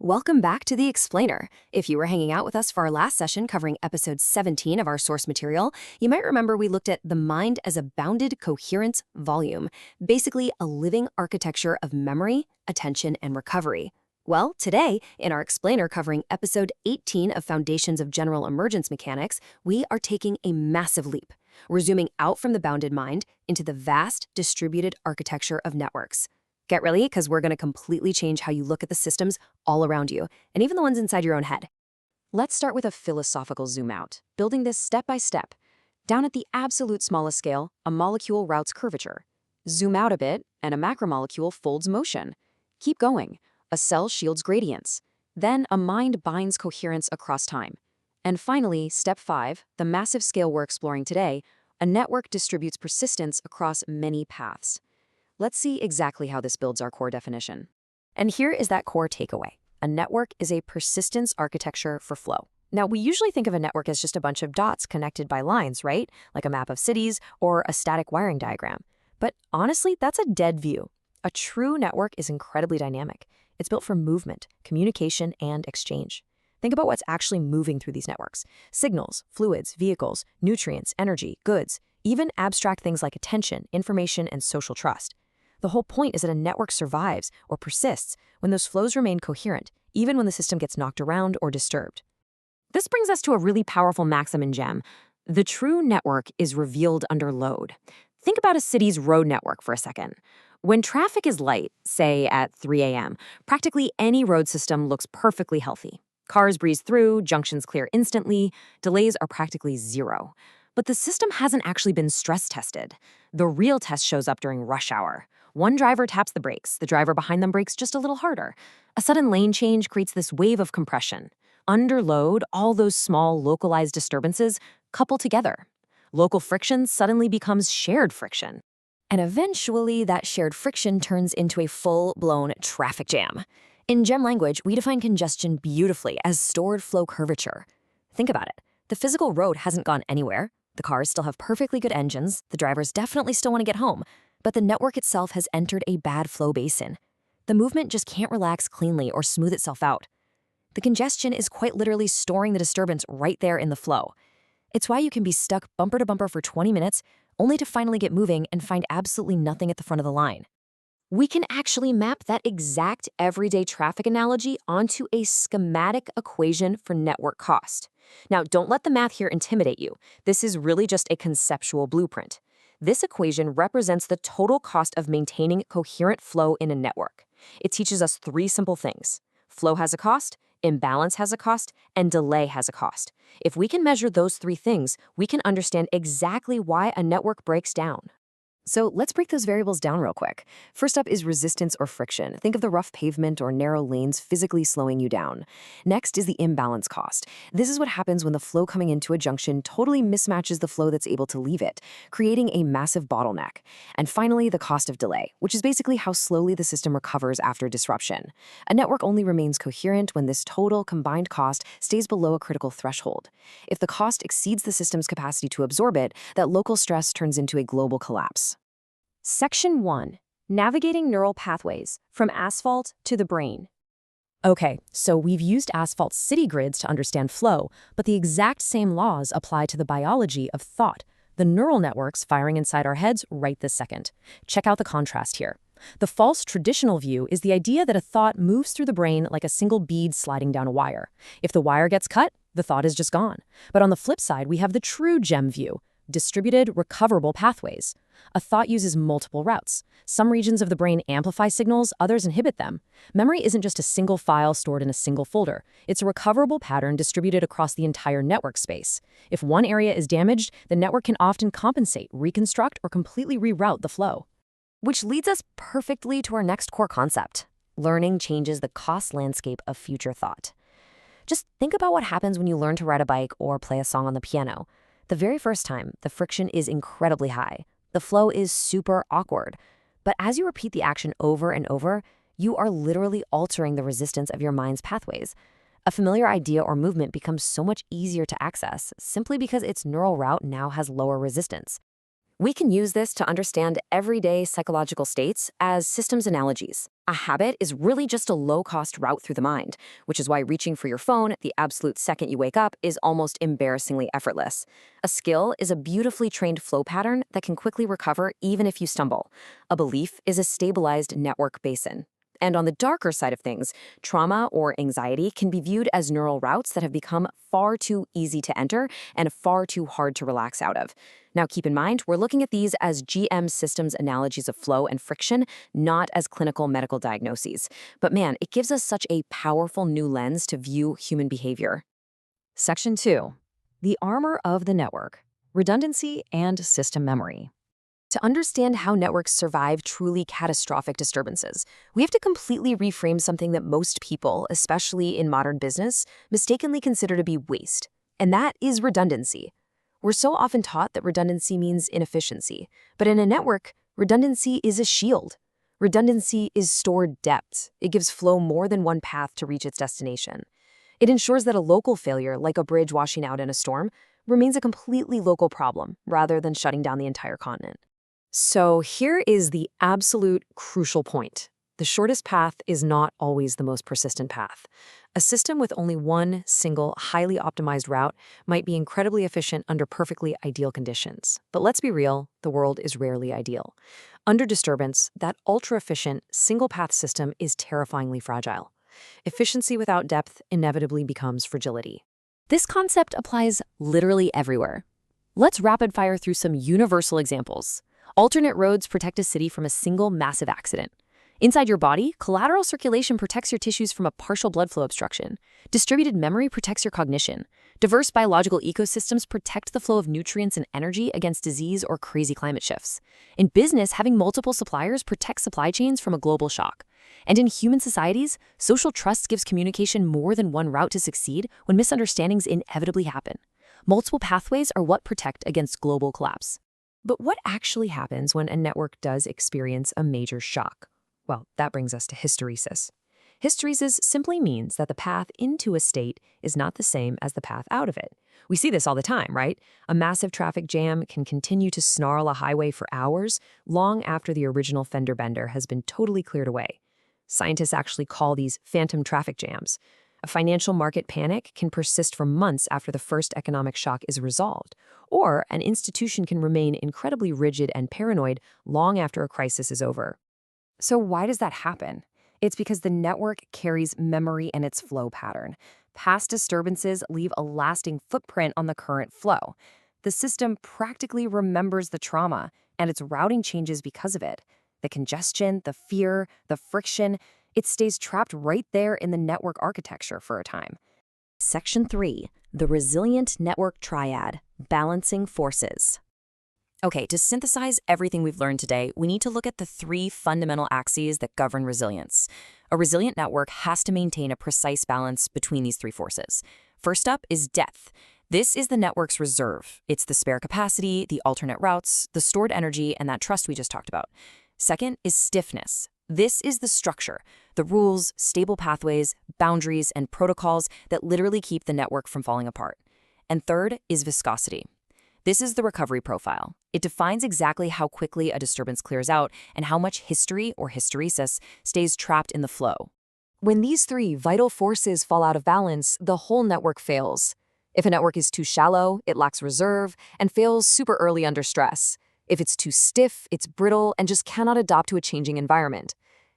Welcome back to The Explainer. If you were hanging out with us for our last session covering episode 17 of our source material, you might remember we looked at the mind as a bounded coherence volume, basically a living architecture of memory, attention, and recovery. Well, today, in our explainer covering episode 18 of Foundations of General Emergence Mechanics, we are taking a massive leap. We're zooming out from the bounded mind into the vast, distributed architecture of networks. Get ready, because we're going to completely change how you look at the systems all around you, and even the ones inside your own head. Let's start with a philosophical zoom out, building this step by step. Down at the absolute smallest scale, a molecule routes curvature. Zoom out a bit, and a macromolecule folds motion. Keep going. A cell shields gradients. Then a mind binds coherence across time. And finally, step 5, the massive scale we're exploring today, a network distributes persistence across many paths. Let's see exactly how this builds our core definition. And here is that core takeaway. A network is a persistence architecture for flow. Now, we usually think of a network as just a bunch of dots connected by lines, right? Like a map of cities or a static wiring diagram. But honestly, that's a dead view. A true network is incredibly dynamic. It's built for movement, communication, and exchange. Think about what's actually moving through these networks. Signals, fluids, vehicles, nutrients, energy, goods, even abstract things like attention, information, and social trust. The whole point is that a network survives or persists when those flows remain coherent, even when the system gets knocked around or disturbed. This brings us to a really powerful maxim in GEM. The true network is revealed under load. Think about a city's road network for a second. When traffic is light, say at 3 a.m., practically any road system looks perfectly healthy. Cars breeze through, junctions clear instantly, delays are practically zero. But the system hasn't actually been stress tested. The real test shows up during rush hour. One driver taps the brakes, the driver behind them brakes just a little harder. A sudden lane change creates this wave of compression. Under load, all those small, localized disturbances couple together. Local friction suddenly becomes shared friction. And eventually, that shared friction turns into a full-blown traffic jam. In GEM language, we define congestion beautifully as stored flow curvature. Think about it. The physical road hasn't gone anywhere. The cars still have perfectly good engines. The drivers definitely still want to get home. But the network itself has entered a bad flow basin. The movement just can't relax cleanly or smooth itself out. The congestion is quite literally storing the disturbance right there in the flow. It's why you can be stuck bumper to bumper for 20 minutes, only to finally get moving and find absolutely nothing at the front of the line. We can actually map that exact everyday traffic analogy onto a schematic equation for network cost. Now, don't let the math here intimidate you. This is really just a conceptual blueprint. This equation represents the total cost of maintaining coherent flow in a network. It teaches us 3 simple things. Flow has a cost, imbalance has a cost, and delay has a cost. If we can measure those 3 things, we can understand exactly why a network breaks down. So let's break those variables down real quick. First up is resistance or friction. Think of the rough pavement or narrow lanes physically slowing you down. Next is the imbalance cost. This is what happens when the flow coming into a junction totally mismatches the flow that's able to leave it, creating a massive bottleneck. And finally, the cost of delay, which is basically how slowly the system recovers after disruption. A network only remains coherent when this total combined cost stays below a critical threshold. If the cost exceeds the system's capacity to absorb it, that local stress turns into a global collapse. Section 1. Navigating neural pathways, from asphalt to the brain. Okay, so we've used asphalt's city grids to understand flow, but the exact same laws apply to the biology of thought, the neural networks firing inside our heads right this second. Check out the contrast here. The false traditional view is the idea that a thought moves through the brain like a single bead sliding down a wire. If the wire gets cut, the thought is just gone. But on the flip side, we have the true GEM view. Distributed, recoverable pathways. A thought uses multiple routes. Some regions of the brain amplify signals, others inhibit them. Memory isn't just a single file stored in a single folder. It's a recoverable pattern distributed across the entire network space. If one area is damaged, the network can often compensate, reconstruct, or completely reroute the flow. Which leads us perfectly to our next core concept. Learning changes the cost landscape of future thought. Just think about what happens when you learn to ride a bike or play a song on the piano. The very first time, the friction is incredibly high. The flow is super awkward. But as you repeat the action over and over, you are literally altering the resistance of your mind's pathways. A familiar idea or movement becomes so much easier to access simply because its neural route now has lower resistance. We can use this to understand everyday psychological states as systems analogies. A habit is really just a low-cost route through the mind, which is why reaching for your phone the absolute second you wake up is almost embarrassingly effortless. A skill is a beautifully trained flow pattern that can quickly recover even if you stumble. A belief is a stabilized network basin. And on the darker side of things, trauma or anxiety can be viewed as neural routes that have become far too easy to enter and far too hard to relax out of. Now, keep in mind, we're looking at these as GM systems analogies of flow and friction, not as clinical medical diagnoses. But man, it gives us such a powerful new lens to view human behavior. Section 2. The armor of the network, redundancy and system memory. To understand how networks survive truly catastrophic disturbances, we have to completely reframe something that most people, especially in modern business, mistakenly consider to be waste, and that is redundancy. We're so often taught that redundancy means inefficiency, but in a network, redundancy is a shield. Redundancy is stored depth. It gives flow more than one path to reach its destination. It ensures that a local failure, like a bridge washing out in a storm, remains a completely local problem rather than shutting down the entire continent. So here is the absolute crucial point. The shortest path is not always the most persistent path. A system with only one single, highly optimized route might be incredibly efficient under perfectly ideal conditions. But let's be real, the world is rarely ideal. Under disturbance, that ultra-efficient, single-path system is terrifyingly fragile. Efficiency without depth inevitably becomes fragility. This concept applies literally everywhere. Let's rapid fire through some universal examples. Alternate roads protect a city from a single massive accident. Inside your body, collateral circulation protects your tissues from a partial blood flow obstruction. Distributed memory protects your cognition. Diverse biological ecosystems protect the flow of nutrients and energy against disease or crazy climate shifts. In business, having multiple suppliers protects supply chains from a global shock. And in human societies, social trust gives communication more than one route to succeed when misunderstandings inevitably happen. Multiple pathways are what protect against global collapse. But what actually happens when a network does experience a major shock? Well, that brings us to hysteresis. Hysteresis simply means that the path into a state is not the same as the path out of it. We see this all the time, right? A massive traffic jam can continue to snarl a highway for hours, long after the original fender bender has been totally cleared away. Scientists actually call these phantom traffic jams. A financial market panic can persist for months after the first economic shock is resolved, or an institution can remain incredibly rigid and paranoid long after a crisis is over. So why does that happen? It's because the network carries memory in its flow pattern. Past disturbances leave a lasting footprint on the current flow. The system practically remembers the trauma, and its routing changes because of it. The congestion, the fear, the friction, it stays trapped right there in the network architecture for a time. Section 3. The resilient network triad, balancing forces. Okay, to synthesize everything we've learned today, we need to look at the three fundamental axes that govern resilience. A resilient network has to maintain a precise balance between these three forces. First up is depth. This is the network's reserve. It's the spare capacity, the alternate routes, the stored energy, and that trust we just talked about. Second is stiffness. This is the structure, the rules, stable pathways, boundaries, and protocols that literally keep the network from falling apart. And third is viscosity. This is the recovery profile. It defines exactly how quickly a disturbance clears out and how much history or hysteresis stays trapped in the flow. When these three vital forces fall out of balance, the whole network fails. If a network is too shallow, it lacks reserve and fails super early under stress. If it's too stiff, it's brittle and just cannot adapt to a changing environment.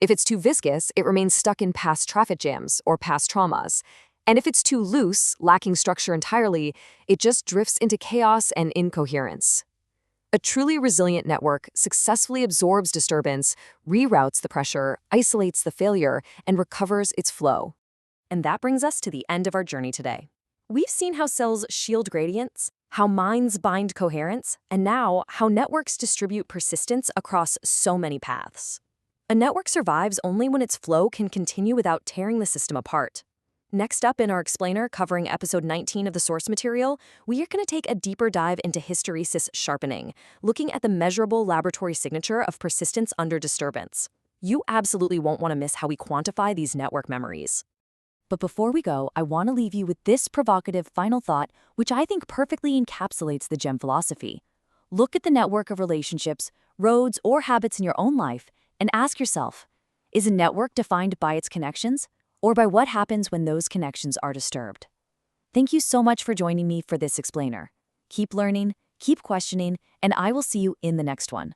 If it's too viscous, it remains stuck in past traffic jams or past traumas. And if it's too loose, lacking structure entirely, it just drifts into chaos and incoherence. A truly resilient network successfully absorbs disturbance, reroutes the pressure, isolates the failure, and recovers its flow. And that brings us to the end of our journey today. We've seen how cells shield gradients, how minds bind coherence, and now how networks distribute persistence across so many paths. A network survives only when its flow can continue without tearing the system apart. Next up in our explainer covering episode 19 of the source material, we are going to take a deeper dive into hysteresis sharpening, looking at the measurable laboratory signature of persistence under disturbance. You absolutely won't want to miss how we quantify these network memories. But before we go, I want to leave you with this provocative final thought, which I think perfectly encapsulates the GEM philosophy. Look at the network of relationships, roads, or habits in your own life, and ask yourself, Is a network defined by its connections, or by what happens when those connections are disturbed? Thank you so much for joining me for this explainer. Keep learning, keep questioning, and I will see you in the next one.